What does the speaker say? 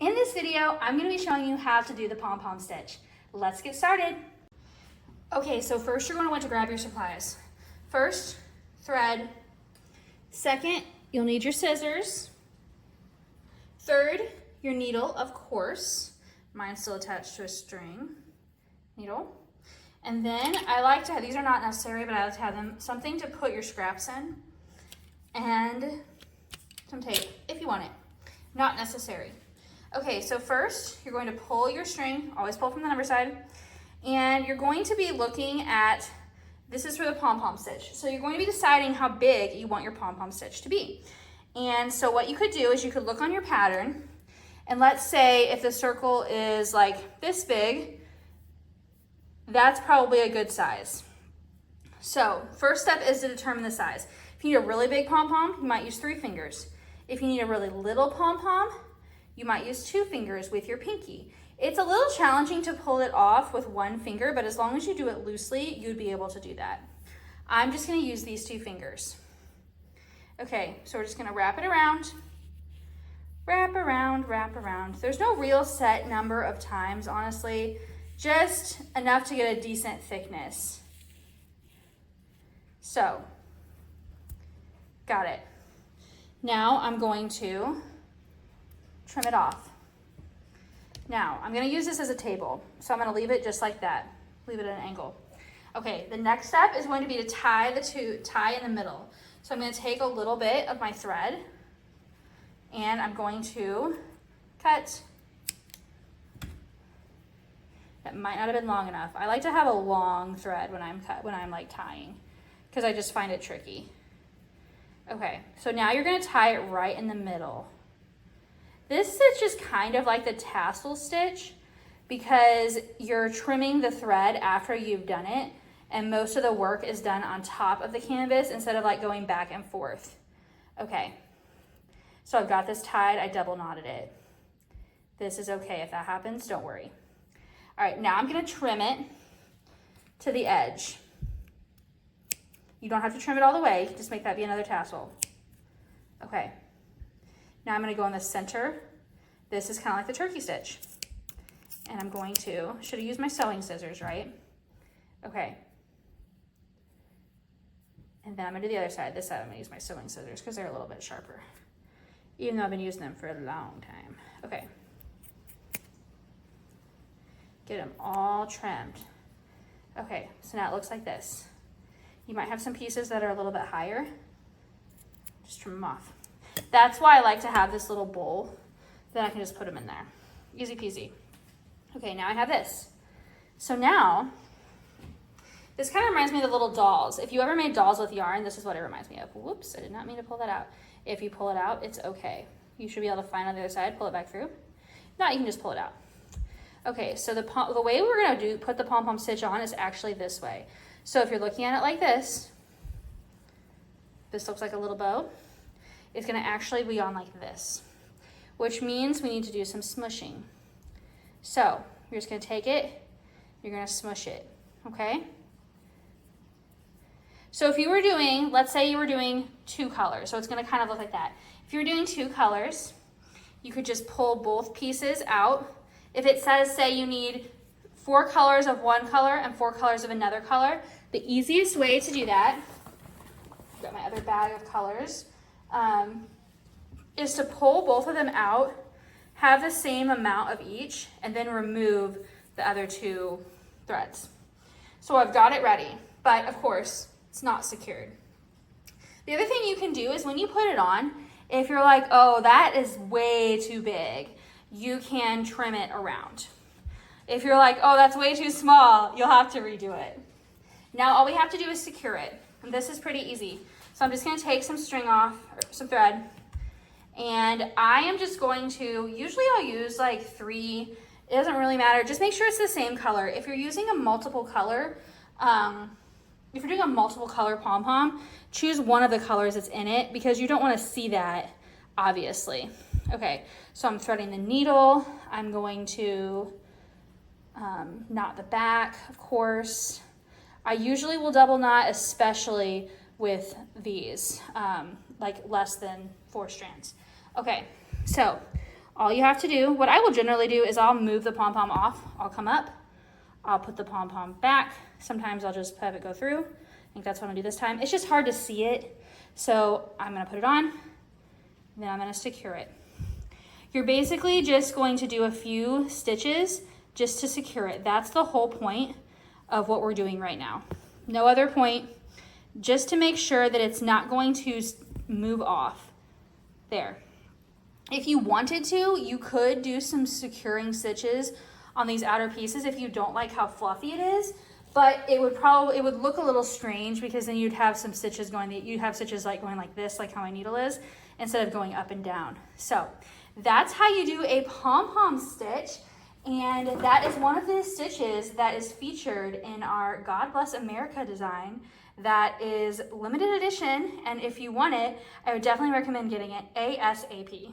In this video, I'm going to be showing you how to do the pom-pom stitch. Let's get started. Okay, so first you're going to want to grab your supplies. First, thread. Second, you'll need your scissors. Third, your needle, of course. Mine's still attached to a string. Needle. And then I like to have, these are not necessary, but I like to have them, something to put your scraps in. And some tape, if you want it. Not necessary. Okay, so first you're going to pull your string, always pull from the number side, and you're going to be looking at, this is for the pom-pom stitch. So you're going to be deciding how big you want your pom-pom stitch to be. And so what you could do is you could look on your pattern, and let's say if the circle is like this big, that's probably a good size. So first step is to determine the size. If you need a really big pom-pom, you might use 3 fingers. If you need a really little pom-pom, you might use 2 fingers with your pinky. It's a little challenging to pull it off with 1 finger, but as long as you do it loosely, you'd be able to do that. I'm just gonna use these 2 fingers. Okay, so we're just gonna wrap it around, wrap around, wrap around. There's no real set number of times, honestly, just enough to get a decent thickness. So, got it. Now I'm going to trim it off. Now, I'm gonna use this as a table, so I'm gonna leave it just like that. Leave it at an angle. Okay, the next step is going to be to tie in the middle. So I'm gonna take a little bit of my thread and I'm going to cut. That might not have been long enough. I like to have a long thread when I'm like tying, because I just find it tricky. Okay, so now you're gonna tie it right in the middle. This stitch is kind of like the tassel stitch because you're trimming the thread after you've done it, and most of the work is done on top of the canvas instead of like going back and forth. Okay, so I've got this tied, I double knotted it. This is okay, if that happens, don't worry. All right, now I'm gonna trim it to the edge. You don't have to trim it all the way, just make that be another tassel. Okay. Now I'm gonna go in the center. This is kind of like the turkey stitch. And I'm going to, should have used my sewing scissors, right? Okay. And then I'm gonna do the other side. This side I'm gonna use my sewing scissors because they're a little bit sharper. Even though I've been using them for a long time. Okay. Get them all trimmed. Okay, so now it looks like this. You might have some pieces that are a little bit higher. Just trim them off. That's why I like to have this little bowl. Then I can just put them in there. Easy peasy. Okay, now I have this. So now, this kind of reminds me of the little dolls. If you ever made dolls with yarn, this is what it reminds me of. Whoops, I did not mean to pull that out. If you pull it out, it's okay. You should be able to find on the other side, pull it back through. If not, you can just pull it out. Okay, so the way we're gonna put the pom-pom stitch on is actually this way. So if you're looking at it like this looks like a little bow. It's gonna actually be on like this, which means we need to do some smushing. So you're just gonna take it, you're gonna smush it, okay? So if you were doing, let's say you were doing 2 colors, so it's gonna kind of look like that. If you're doing 2 colors, you could just pull both pieces out. If it says, say you need 4 colors of one color and 4 colors of another color, the easiest way to do that, I've got my other bag of colors, is to pull both of them out, have the same amount of each, and then remove the other 2 threads. So I've got it ready, but of course, it's not secured. The other thing you can do is when you put it on, if you're like, oh, that is way too big, you can trim it around. If you're like, oh, that's way too small, you'll have to redo it. Now all we have to do is secure it. And this is pretty easy. So I'm just gonna take some string off, or some thread, and I am just going to, usually I'll use like 3, it doesn't really matter, just make sure it's the same color. If you're using a multiple color, if you're doing a multiple color pom-pom, choose one of the colors that's in it because you don't wanna see that, obviously. Okay, so I'm threading the needle. I'm going to knot the back, of course. I usually will double knot, especially with these, like less than 4 strands. Okay, so All you have to do, what I will generally do is I'll move the pom-pom off. I'll come up, I'll put the pom-pom back. Sometimes I'll just have it go through. I think that's what I'm gonna do this time. It's just hard to see it. So I'm gonna put it on, then I'm gonna secure it. You're basically just going to do a few stitches just to secure it. That's the whole point of what we're doing right now. No other point, just to make sure that it's not going to move off. There. If you wanted to, you could do some securing stitches on these outer pieces if you don't like how fluffy it is, but it would look a little strange because then you'd have some stitches like going like this, like how my needle is, instead of going up and down. So that's how you do a pom-pom stitch. And that is one of the stitches that is featured in our God Bless America design that is limited edition. And if you want it, I would definitely recommend getting it ASAP.